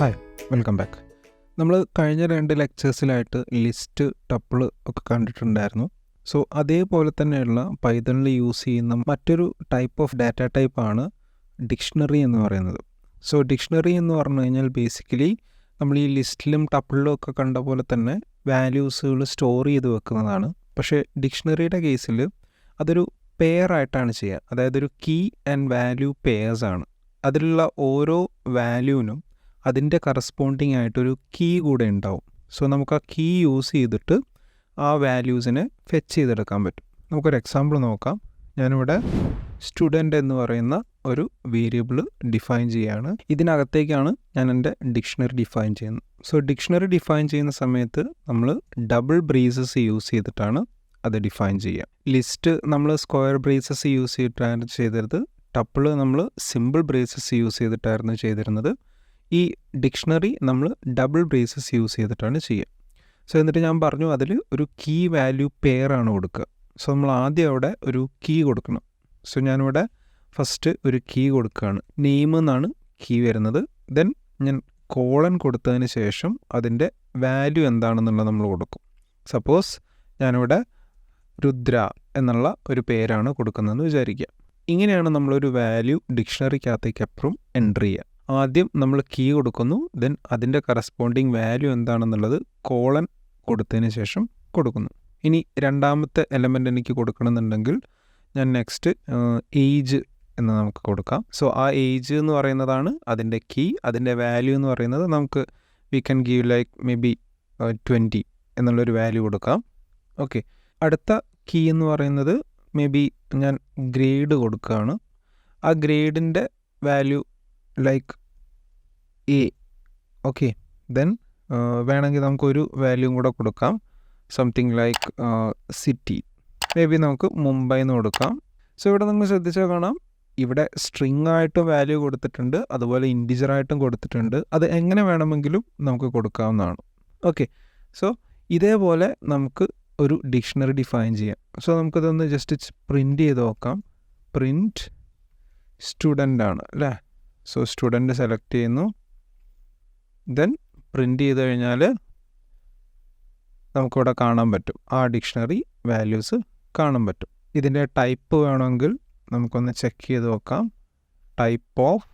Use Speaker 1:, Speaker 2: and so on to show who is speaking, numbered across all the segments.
Speaker 1: Hi, welcome back. നമ്മൾ കഴിഞ്ഞ 2 ലെക്ചേഴ്സിലായിട്ട് list, tuple ഒക്കെ കണ്ടിട്ടുണ്ടായിരുന്നു. സോ അതേപോലെ തന്നെയുള്ള പൈത്തണിൽ യൂസ് ചെയ്യുന്ന മറ്റൊരു ടൈപ്പ് ഓഫ് ഡാറ്റ ടൈപ്പാണ് ഡിക്ഷണറി എന്ന് പറയുന്നത്. സോ ഡിക്ഷണറി എന്ന് പറഞ്ഞു കഴിഞ്ഞാൽ ബേസിക്കലി നമ്മൾ ഈ ലിസ്റ്റിലും ടപ്പിളിലും ഒക്കെ കണ്ട പോലെ തന്നെ വാല്യൂസുകൾ സ്റ്റോർ ചെയ്ത് വെക്കുന്നതാണ്. പക്ഷേ ഡിക്ഷണറിയുടെ കേസിൽ അതൊരു പെയർ ആയിട്ടാണ് ചെയ്യുക. അതായത് ഒരു കീ ആൻഡ് വാല്യൂ പെയർസ് ആണ്. അതിലുള്ള ഓരോ വാല്യൂവിനും അതിൻ്റെ കറസ്പോണ്ടിങ് ആയിട്ടൊരു കീ കൂടെ ഉണ്ടാവും. സോ നമുക്ക് ആ കീ യൂസ് ചെയ്തിട്ട് ആ വാല്യൂസിനെ ഫെച്ച് ചെയ്തെടുക്കാൻ പറ്റും. നമുക്കൊരു എക്സാമ്പിൾ നോക്കാം. ഞാനിവിടെ സ്റ്റുഡൻറ്റ് എന്ന് പറയുന്ന ഒരു വേരിയബിൾ ഡിഫൈൻ ചെയ്യുകയാണ്. ഇതിനകത്തേക്കാണ് ഞാൻ എൻ്റെ ഡിക്ഷണറി ഡിഫൈൻ ചെയ്യുന്നത്. സോ ഡിക്ഷണറി ഡിഫൈൻ ചെയ്യുന്ന സമയത്ത് നമ്മൾ ഡബിൾ ബ്രേസസ് യൂസ് ചെയ്തിട്ടാണ് അത് ഡിഫൈൻ ചെയ്യുക. ലിസ്റ്റ് നമ്മൾ സ്ക്വയർ ബ്രേസസ് യൂസ് ചെയ്തിട്ടാണ് ചെയ്തിരുന്നത്. ടപ്പിൾ നമ്മൾ സിമ്പിൾ ബ്രേസസ് യൂസ് ചെയ്തിട്ടായിരുന്നു ചെയ്തിരുന്നത്. ഈ ഡിക്ഷണറി നമ്മൾ ഡബിൾ ബ്രേസസ് യൂസ് ചെയ്തിട്ടാണ് ചെയ്യുക. സോ എന്നിട്ട് ഞാൻ പറഞ്ഞു അതിൽ ഒരു കീ വാല്യൂ പെയർ ആണ് കൊടുക്കുക. സോ നമ്മൾ ആദ്യം അവിടെ ഒരു കീ കൊടുക്കണം. സോ ഞാനിവിടെ ഫസ്റ്റ് ഒരു കീ കൊടുക്കുകയാണ്. നെയിം എന്നാണ് കീ വരുന്നത്. ദെൻ ഞാൻ കോളൻ കൊടുത്തതിന് ശേഷം അതിൻ്റെ വാല്യൂ എന്താണെന്നുള്ളത് നമ്മൾ കൊടുക്കും. സപ്പോസ് ഞാനിവിടെ രുദ്ര എന്നുള്ള ഒരു പേരാണ് കൊടുക്കുന്നതെന്ന് വിചാരിക്കുക. ഇങ്ങനെയാണ് നമ്മളൊരു വാല്യൂ ഡിക്ഷണറിക്കകത്തേക്ക് എപ്പോഴും എൻ്റർ ചെയ്യുക. ആദ്യം നമ്മൾ കീ കൊടുക്കുന്നു, ദെൻ അതിൻ്റെ കറസ്പോണ്ടിങ് വാല്യൂ എന്താണെന്നുള്ളത് കോളൻ കൊടുത്തതിന് ശേഷം കൊടുക്കുന്നു. ഇനി രണ്ടാമത്തെ എലമെൻ്റ് എനിക്ക് കൊടുക്കണമെന്നുണ്ടെങ്കിൽ ഞാൻ നെക്സ്റ്റ് ഏജ് എന്ന് നമുക്ക് കൊടുക്കാം. സോ ആ ഏജ് എന്ന് പറയുന്നതാണ് അതിൻ്റെ കീ. അതിൻ്റെ വാല്യൂ എന്ന് പറയുന്നത് നമുക്ക് we can give like may be 20 എന്നുള്ളൊരു വാല്യൂ കൊടുക്കാം. ഓക്കെ, അടുത്ത കീ എന്ന് പറയുന്നത് മേ ബി ഞാൻ ഗ്രേഡ് കൊടുക്കുകയാണ്. ആ ഗ്രേഡിൻ്റെ value like A. Okay, then വേണമെങ്കിൽ നമുക്കൊരു വാല്യൂം കൂടെ കൊടുക്കാം. Something like city, may be നമുക്ക് മുംബൈ എന്ന് കൊടുക്കാം. സോ ഇവിടെ നമ്മൾ ശ്രദ്ധിച്ചാൽ കാണാം, ഇവിടെ സ്ട്രിങ് ആയിട്ടും വാല്യൂ കൊടുത്തിട്ടുണ്ട്, അതുപോലെ ഇൻറ്റിജറായിട്ടും കൊടുത്തിട്ടുണ്ട്. അത് എങ്ങനെ വേണമെങ്കിലും നമുക്ക് കൊടുക്കാവുന്നതാണ്. ഓക്കെ, സോ ഇതേപോലെ നമുക്ക് ഒരു ഡിക്ഷണറി ഡിഫൈൻ ചെയ്യാം. സോ നമുക്കിതൊന്ന് ജസ്റ്റ് പ്രിൻ്റ് ചെയ്ത് നോക്കാം. പ്രിൻറ്റ് സ്റ്റുഡൻ്റ് ആണ് അല്ലേ. സോ സ്റ്റുഡൻറ്റ് സെലക്ട് ചെയ്യുന്നു. ദെൻ പ്രിൻ്റ് ചെയ്ത് കഴിഞ്ഞാൽ നമുക്കിവിടെ കാണാൻ പറ്റും, ആ ഡിക്ഷണറി വാല്യൂസ് കാണാൻ പറ്റും. ഇതിൻ്റെ ടൈപ്പ് വേണമെങ്കിൽ നമുക്കൊന്ന് ചെക്ക് ചെയ്ത് നോക്കാം. ടൈപ്പ് ഓഫ്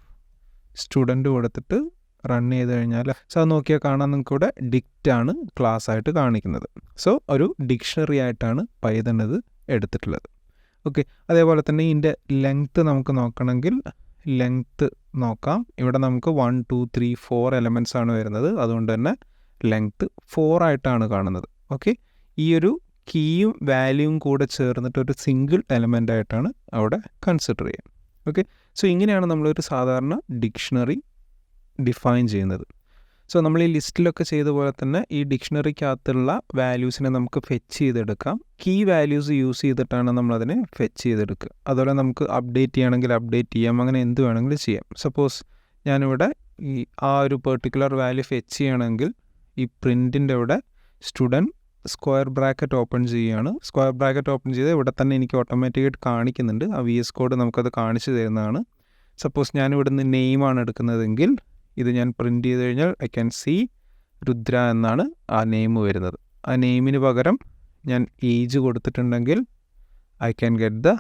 Speaker 1: സ്റ്റുഡൻറ്റ് കൊടുത്തിട്ട് റൺ ചെയ്ത് കഴിഞ്ഞാൽ സോ അത് നോക്കിയാൽ കാണാൻ നിങ്ങൾക്കിവിടെ ഡിക്റ്റ് ആണ് ക്ലാസ് ആയിട്ട് കാണിക്കുന്നത്. സോ ഒരു ഡിക്ഷണറി ആയിട്ടാണ് പൈത്തൺ ഇത് എടുത്തിട്ടുള്ളത്. ഓക്കെ, അതേപോലെ തന്നെ ഇതിൻ്റെ ലെങ്ത്ത് നമുക്ക് നോക്കണമെങ്കിൽ ലെങ്ത്ത് നോക്കാം. ഇവിടെ നമുക്ക് 1 2 3 4 എലമെൻറ്റ്സ് ആണ് വരുന്നത്. അതുകൊണ്ട് തന്നെ ലെങ്ത്ത് 4 ആയിട്ടാണ് കാണുന്നത്. ഓക്കെ, ഈ ഒരു കീയും വാല്യൂവും കൂടെ ചേർന്നിട്ട് ഒരു സിംഗിൾ എലമെൻ്റ് ആയിട്ടാണ് അവിടെ കൺസിഡർ ചെയ്യുക. ഓക്കെ, സോ ഇങ്ങനെയാണ് നമ്മളൊരു സാധാരണ ഡിക്ഷണറി ഡിഫൈൻ ചെയ്യുന്നത്. സോ നമ്മൾ ഈ ലിസ്റ്റിലൊക്കെ ചെയ്ത പോലെ തന്നെ ഈ ഡിക്ഷണറിക്കകത്തുള്ള വാല്യൂസിനെ നമുക്ക് ഫെച്ച് ചെയ്തെടുക്കാം. കീ വാല്യൂസ് യൂസ് ചെയ്തിട്ടാണ് നമ്മളതിനെ ഫെച്ച് ചെയ്തെടുക്കുക. അതുപോലെ നമുക്ക് അപ്ഡേറ്റ് ചെയ്യണമെങ്കിൽ അപ്ഡേറ്റ് ചെയ്യാം, അങ്ങനെ എന്ത് വേണമെങ്കിലും ചെയ്യാം. സപ്പോസ് ഞാനിവിടെ ഈ ആ ഒരു പെർട്ടിക്കുലർ വാല്യൂ ഫെച്ച് ചെയ്യണമെങ്കിൽ ഈ പ്രിൻറ്റിൻ്റെ ഇവിടെ സ്റ്റുഡൻറ്റ് സ്ക്വയർ ബ്രാക്കറ്റ് ഓപ്പൺ ചെയ്യുകയാണ്. സ്ക്വയർ ബ്രാക്കറ്റ് ഓപ്പൺ ചെയ്ത് ഇവിടെ തന്നെ എനിക്ക് ഓട്ടോമാറ്റിക്കായിട്ട് കാണിക്കുന്നുണ്ട്. ആ VS കോഡ് നമുക്കത് കാണിച്ചു തരുന്നതാണ്. സപ്പോസ് ഞാനിവിടെ നിന്ന് നെയിമാണ് എടുക്കുന്നതെങ്കിൽ ഇത് ഞാൻ പ്രിൻ്റ് ചെയ്ത് കഴിഞ്ഞാൽ ഐ ക്യാൻ സീ രുദ്ര എന്നാണ് ആ നെയിം വരുന്നത്. ആ നെയിമിന് പകരം ഞാൻ ഏജ് കൊടുത്തിട്ടുണ്ടെങ്കിൽ I can get the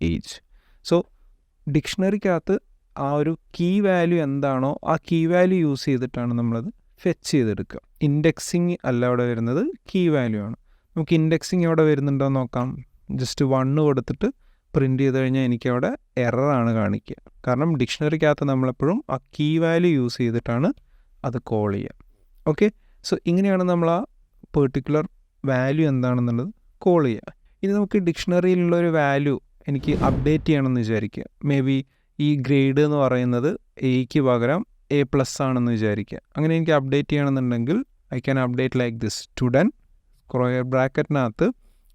Speaker 1: age. So ഡിക്ഷണറിക്കകത്ത് ആ ഒരു കീ വാല്യൂ എന്താണോ ആ കീ വാല്യൂ യൂസ് ചെയ്തിട്ടാണ് നമ്മളത് ഫെച്ച് ചെയ്തെടുക്കുക. ഇൻഡെക്സിങ് അല്ല അവിടെ വരുന്നത്, കീ വാല്യൂ ആണ്. നമുക്ക് ഇൻഡെക്സിങ് എവിടെ വരുന്നുണ്ടോ നോക്കാം. ജസ്റ്റ് 1 കൊടുത്തിട്ട് പ്രിൻ്റ് ചെയ്ത് കഴിഞ്ഞാൽ എനിക്കവിടെ എററാണ് കാണിക്കുക. കാരണം ഡിക്ഷണറിക്കകത്ത് നമ്മളെപ്പോഴും ആ കീ വാല്യൂ യൂസ് ചെയ്തിട്ടാണ് അത് കോൾ ചെയ്യുക. ഓക്കെ, സോ ഇങ്ങനെയാണ് നമ്മൾ ആ പെർട്ടിക്കുലർ വാല്യൂ എന്താണെന്നുള്ളത് കോൾ ചെയ്യുക. ഇനി നമുക്ക് ഡിക്ഷണറിയിലുള്ളൊരു വാല്യൂ എനിക്ക് അപ്ഡേറ്റ് ചെയ്യണമെന്ന് വിചാരിക്കുക. മേ ബി ഈ ഗ്രേഡ് എന്ന് പറയുന്നത് എയ്ക്ക് പകരം A+ ആണെന്ന് വിചാരിക്കുക. അങ്ങനെ എനിക്ക് അപ്ഡേറ്റ് ചെയ്യണമെന്നുണ്ടെങ്കിൽ I can update like this student square ബ്രാക്കറ്റിനകത്ത്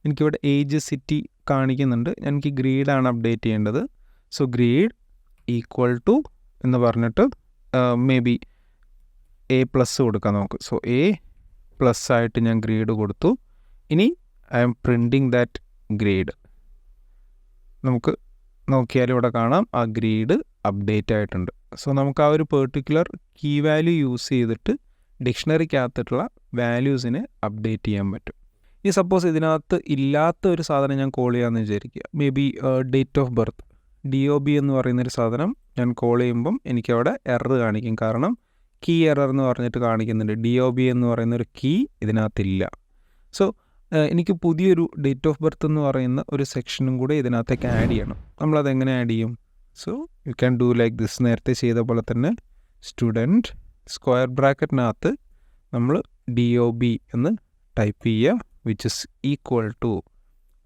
Speaker 1: എനിക്കിവിടെ ഏജ് സിറ്റി കാണിക്കുന്നുണ്ട്. എനിക്ക് ഗ്രേഡാണ് അപ്ഡേറ്റ് ചെയ്യേണ്ടത്. സോ ഗ്രേഡ് ഈക്വൽ ടു എന്ന് പറഞ്ഞിട്ട് മേ ബി A+ കൊടുക്കാം നമുക്ക്. സോ A+ ആയിട്ട് ഞാൻ ഗ്രേഡ് കൊടുത്തു. ഇനി I am printing that grade. നമുക്ക് നോക്കിയാൽ ഇവിടെ കാണാം ആ ഗ്രേഡ് അപ്ഡേറ്റ് ആയിട്ടുണ്ട്. സോ നമുക്ക് ആ ഒരു പെർട്ടിക്കുലർ കീ വാല്യൂ യൂസ് ചെയ്തിട്ട് ഡിക്ഷണറിക്കകത്തിട്ടുള്ള വാല്യൂസിനെ അപ്ഡേറ്റ് ചെയ്യാൻ പറ്റും. ഈ സപ്പോസ് ഇതിനകത്ത് ഇല്ലാത്ത ഒരു സാധനം ഞാൻ കോൾ ചെയ്യാമെന്ന് വിചാരിക്കുക. May be date of birth, DOB എന്ന് പറയുന്നൊരു സാധനം ഞാൻ കോൾ ചെയ്യുമ്പം എനിക്കവിടെ എറർ കാണിക്കും. കാരണം കീ എറർ എന്ന് പറഞ്ഞിട്ട് കാണിക്കുന്നുണ്ട്. DOB എന്ന് പറയുന്നൊരു കീ ഇതിനകത്തില്ല. സോ എനിക്ക് പുതിയൊരു ഡേറ്റ് ഓഫ് ബർത്ത് എന്ന് പറയുന്ന ഒരു സെക്ഷനും കൂടെ ഇതിനകത്തേക്ക് ആഡ് ചെയ്യണം. നമ്മളതെങ്ങനെ ആഡ് ചെയ്യും? So you can do like this. നേരത്തെ ചെയ്ത പോലെ തന്നെ സ്റ്റുഡൻറ്റ് സ്ക്വയർ ബ്രാക്കറ്റിനകത്ത് നമ്മൾ DOB എന്ന് ടൈപ്പ് ചെയ്യുക, വിച്ച് ഇസ് ഈക്വൽ ടു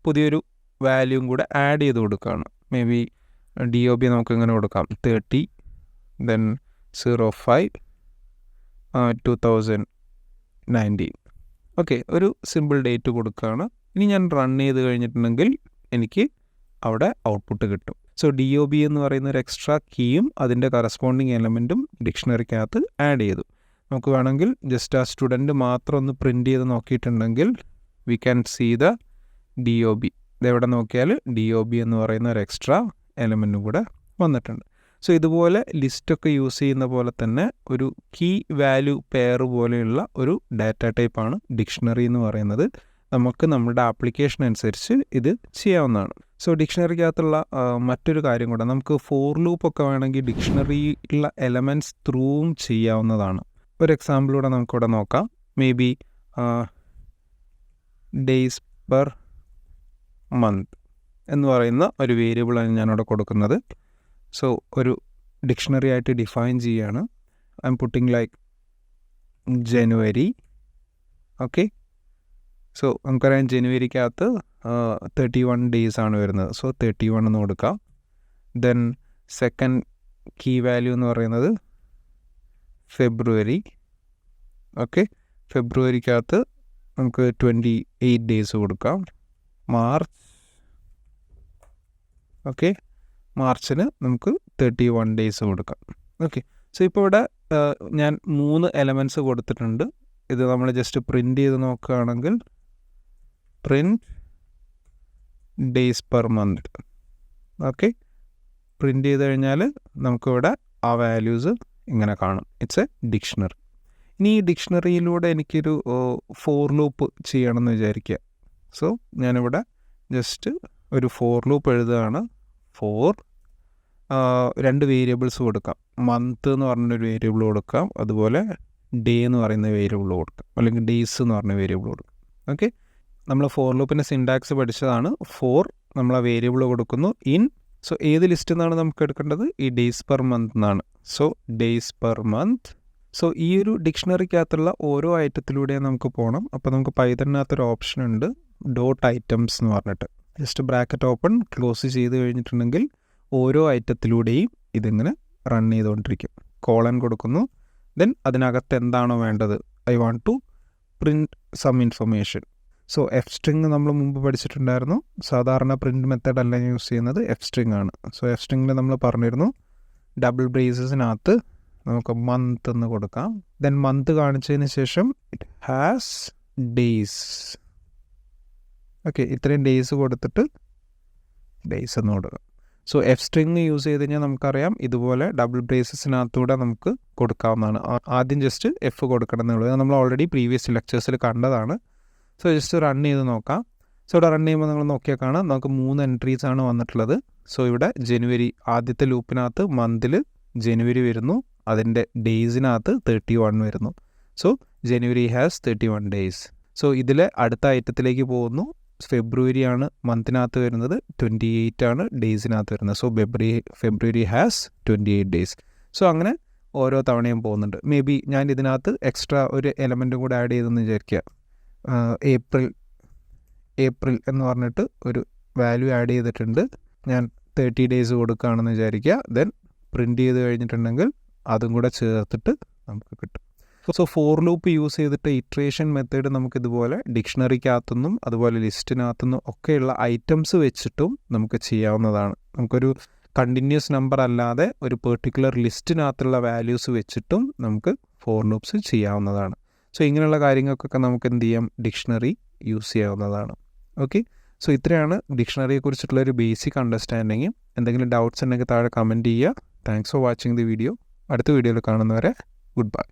Speaker 1: പുതിയൊരു വാല്യൂം കൂടെ ആഡ് ചെയ്ത് കൊടുക്കുകയാണ്. മേ ബി DOB നമുക്ക് ഇങ്ങനെ കൊടുക്കാം 30 ദെൻ 05 2019. ഓക്കെ, ഒരു സിമ്പിൾ ഡേറ്റ് കൊടുക്കുകയാണ്. ഇനി ഞാൻ റൺ ചെയ്ത് കഴിഞ്ഞിട്ടുണ്ടെങ്കിൽ എനിക്ക് അവിടെ ഔട്ട്പുട്ട് കിട്ടും. സോ DOB എന്ന് പറയുന്ന ഒരു എക്സ്ട്രാ കീയും അതിൻ്റെ കറസ്പോണ്ടിങ് എലമെൻറ്റും ഡിക്ഷണറിക്കകത്ത് ആഡ് ചെയ്തു. നമുക്ക് വേണമെങ്കിൽ ജസ്റ്റ് ആ സ്റ്റുഡൻറ്റ് മാത്രം ഒന്ന് പ്രിൻറ്റ് ചെയ്ത് നോക്കിയിട്ടുണ്ടെങ്കിൽ we can see the DOB. ഇതെവിടെ നോക്കിയാൽ DOB എന്ന് പറയുന്ന ഒരു എക്സ്ട്രാ എലമെൻറ്റും കൂടെ വന്നിട്ടുണ്ട്. സോ ഇതുപോലെ ലിസ്റ്റൊക്കെ യൂസ് ചെയ്യുന്ന പോലെ തന്നെ ഒരു കീ വാല്യൂ പെയർ പോലെയുള്ള ഒരു ഡാറ്റ ടൈപ്പാണ് ഡിക്ഷണറി എന്ന് പറയുന്നത്. നമുക്ക് നമ്മുടെ ആപ്ലിക്കേഷൻ അനുസരിച്ച് ഇത് ചെയ്യാവുന്നതാണ്. സോ ഡിക്ഷണറിക്കകത്തുള്ള മറ്റൊരു കാര്യം കൂടെ, നമുക്ക് ഫോർ ലൂപ്പൊക്കെ വേണമെങ്കിൽ ഡിക്ഷണറിയിലുള്ള എലമെൻറ്റ്സ് ത്രൂവും ചെയ്യാവുന്നതാണ്. ഒരു എക്സാമ്പിളൂടെ നമുക്കിവിടെ നോക്കാം. May be days per month എന്ന് പറയുന്ന ഒരു വേരിയബിളാണ് ഞാനിവിടെ കൊടുക്കുന്നത്. സോ ഒരു ഡിക്ഷണറി ആയിട്ട് ഡിഫൈൻ ചെയ്യുകയാണ്. I am putting like January. Okay, so നമുക്കറിയാം ജനുവരിക്കകത്ത് 31 ഡേയ്സ് ആണ് വരുന്നത്. സോ 31 എന്ന് കൊടുക്കാം. ദെൻ സെക്കൻഡ് കീ വാല്യൂ എന്ന് പറയുന്നത് ഫെബ്രുവരി. ഓക്കെ, ഫെബ്രുവരിക്കകത്ത് നമുക്ക് 28 ഡേയ്സ് കൊടുക്കാം. മാർച്ച്. ഓക്കെ, മാർച്ചിന് നമുക്ക് 31 ഡേയ്സ് കൊടുക്കാം. ഓക്കെ, സോ ഇപ്പോൾ ഇവിടെ ഞാൻ 3 എലമെൻറ്റ്സ് കൊടുത്തിട്ടുണ്ട്. ഇത് നമ്മൾ ജസ്റ്റ് പ്രിൻ്റ് ചെയ്ത് നോക്കുകയാണെങ്കിൽ print days per month. Okay, print ചെയ്ത് കഴിഞ്ഞാൽ നമുക്കിവിടെ ആ വാല്യൂസ് ഇങ്ങനെ കാണും. It's A dictionary. ഇനി ഈ ഡിക്ഷണറിയിലൂടെ എനിക്കൊരു ഫോർ ലൂപ്പ് ചെയ്യണമെന്ന് വിചാരിക്കുക. സോ ഞാനിവിടെ ജസ്റ്റ് ഒരു ഫോർ ലൂപ്പ് എഴുതുകയാണ്. ഫോർ 2 വേരിയബിൾസ് കൊടുക്കാം. മന്ത് എന്ന് പറഞ്ഞൊരു വേരിയബിൾ കൊടുക്കാം, അതുപോലെ ഡേ എന്ന് പറയുന്ന വേരിയബിൾ കൊടുക്കാം, അല്ലെങ്കിൽ ഡേയ്സ് എന്ന് പറഞ്ഞ വേരിയബിൾ കൊടുക്കാം. ഓക്കെ, നമ്മൾ ഫോർ ലൂപ്പിൻ്റെ സിൻടാക്സ് പഠിച്ചതാണ്. ഫോർ നമ്മൾ ആ വേരിയബിൾ കൊടുക്കുന്നു ഇൻ. സോ ഏത് ലിസ്റ്റിൽ നിന്നാണ് നമുക്ക് എടുക്കേണ്ടത്? ഈ ഡേയ്സ് പെർ മന്ത് എന്നാണ്. So days per month. So ഈ ഒരു ഡിക്ഷണറിക്കകത്തുള്ള ഓരോ ഐറ്റത്തിലൂടെയും നമുക്ക് പോകണം. അപ്പോൾ നമുക്ക് പൈതണിനകത്തൊരു ഓപ്ഷൻ ഉണ്ട്, ഡോട്ട് ഐറ്റംസ് എന്ന് പറഞ്ഞിട്ട്. ജസ്റ്റ് ബ്രാക്കറ്റ് ഓപ്പൺ ക്ലോസ് ചെയ്ത് കഴിഞ്ഞിട്ടുണ്ടെങ്കിൽ ഓരോ ഐറ്റത്തിലൂടെയും ഇതിങ്ങനെ റൺ ചെയ്തുകൊണ്ടിരിക്കും. കോളൻ കൊടുക്കുന്നു. ദെൻ അതിനകത്ത് എന്താണോ വേണ്ടത്, I want to print some information. So f string നമ്മൾ മുമ്പ് പഠിച്ചിട്ടുണ്ടായിരുന്നു. സാധാരണ പ്രിൻറ്റ് മെത്തേഡ് അല്ല യൂസ് ചെയ്യുന്നത്, എഫ് സ്ട്രിങ് ആണ്. സോ എഫ് സ്ട്രിങ്ങിൽ നമ്മൾ പറഞ്ഞിരുന്നു ഡബിൾ ബ്രേസസിനകത്ത് നമുക്ക് മന്ത് എന്ന് കൊടുക്കാം. ദെൻ മന്ത് കാണിച്ചതിന് ശേഷം ഇറ്റ് ഹാസ് ഡേയ്സ്. ഓക്കെ, ഇത്രയും ഡേയ്സ് കൊടുത്തിട്ട് ഡേയ്സ് എന്ന് കൊടുക്കാം. സോ എഫ് സ്ട്രിങ് യൂസ് ചെയ്ത് കഴിഞ്ഞാൽ നമുക്കറിയാം ഇതുപോലെ ഡബിൾ ബ്രേസസിനകത്തൂടെ നമുക്ക് കൊടുക്കാവുന്നതാണ്. ആദ്യം ജസ്റ്റ് എഫ് കൊടുക്കണം എന്നുള്ളത് നമ്മൾ ഓൾറെഡി പ്രീവിയസ് ലെക്ചേഴ്സിൽ കണ്ടതാണ്. സോ ജസ്റ്റ് റൺ ചെയ്ത് നോക്കാം. സോ ഇവിടെ റൺ ചെയ്യുമ്പോൾ നിങ്ങൾ നോക്കിയാൽ കാണാം നമുക്ക് 3 എൻട്രീസ് ആണ് വന്നിട്ടുള്ളത്. സോ ഇവിടെ ജനുവരി, ആദ്യത്തെ ലൂപ്പിനകത്ത് മന്തിൽ ജനുവരി വരുന്നു, അതിൻ്റെ ഡേയ്സിനകത്ത് 31 വരുന്നു. So January has 31 days. So ഇതിൽ അടുത്ത ഐറ്റത്തിലേക്ക് പോകുന്നു. ഫെബ്രുവരിയാണ് മന്തിനകത്ത് വരുന്നത്, 28 ആണ് ഡേയ്സിനകത്ത് വരുന്നത്. So February has 28 days. So അങ്ങനെ ഓരോ തവണയും പോകുന്നുണ്ട്. മേ ബി ഞാൻ ഇതിനകത്ത് എക്സ്ട്രാ ഒരു എലമെൻറ്റും കൂടെ ആഡ് ചെയ്തെന്ന് വിചാരിക്കുക. ഏപ്രിൽ എന്ന് പറഞ്ഞിട്ട് ഒരു വാല്യൂ ആഡ് ചെയ്തിട്ടുണ്ട്. ഞാൻ 30 ഡേയ്സ് കൊടുക്കുകയാണെന്ന് വിചാരിക്കുക. ദെൻ പ്രിൻറ്റ് ചെയ്ത് കഴിഞ്ഞിട്ടുണ്ടെങ്കിൽ അതും കൂടെ ചേർത്തിട്ട് നമുക്ക് കിട്ടും. സോ ഫോർ ലൂപ്പ് യൂസ് ചെയ്തിട്ട് ഇട്രേഷൻ മെത്തേഡ് നമുക്കിതുപോലെ ഡിക്ഷണറിക്കകത്തുനിന്നും അതുപോലെ ലിസ്റ്റിനകത്തുനിന്നും ഒക്കെയുള്ള ഐറ്റംസ് വെച്ചിട്ടും നമുക്ക് ചെയ്യാവുന്നതാണ്. നമുക്കൊരു കണ്ടിന്യൂസ് നമ്പർ അല്ലാതെ ഒരു പെർട്ടിക്കുലർ ലിസ്റ്റിനകത്തുള്ള വാല്യൂസ് വെച്ചിട്ടും നമുക്ക് ഫോർ ലൂപ്സ് ചെയ്യാവുന്നതാണ്. സോ ഇങ്ങനെയുള്ള കാര്യങ്ങൾക്കൊക്കെ നമുക്ക് എന്ത് ചെയ്യാം, ഡിക്ഷണറി യൂസ് ചെയ്യാവുന്നതാണ്. ഓക്കെ, സോ ഇത്രയാണ് ഡിക്ഷണറിയെ കുറിച്ചിട്ടുള്ളൊരു ബേസിക് അണ്ടർസ്റ്റാൻഡിങ്. എന്തെങ്കിലും ഡൗട്ട്സ് ഉണ്ടെങ്കിൽ താഴെ കമൻറ്റ് ചെയ്യുക. Thanks for watching the video. അടുത്ത വീഡിയോയിൽ കാണുന്നവരെ ഗുഡ് ബൈ.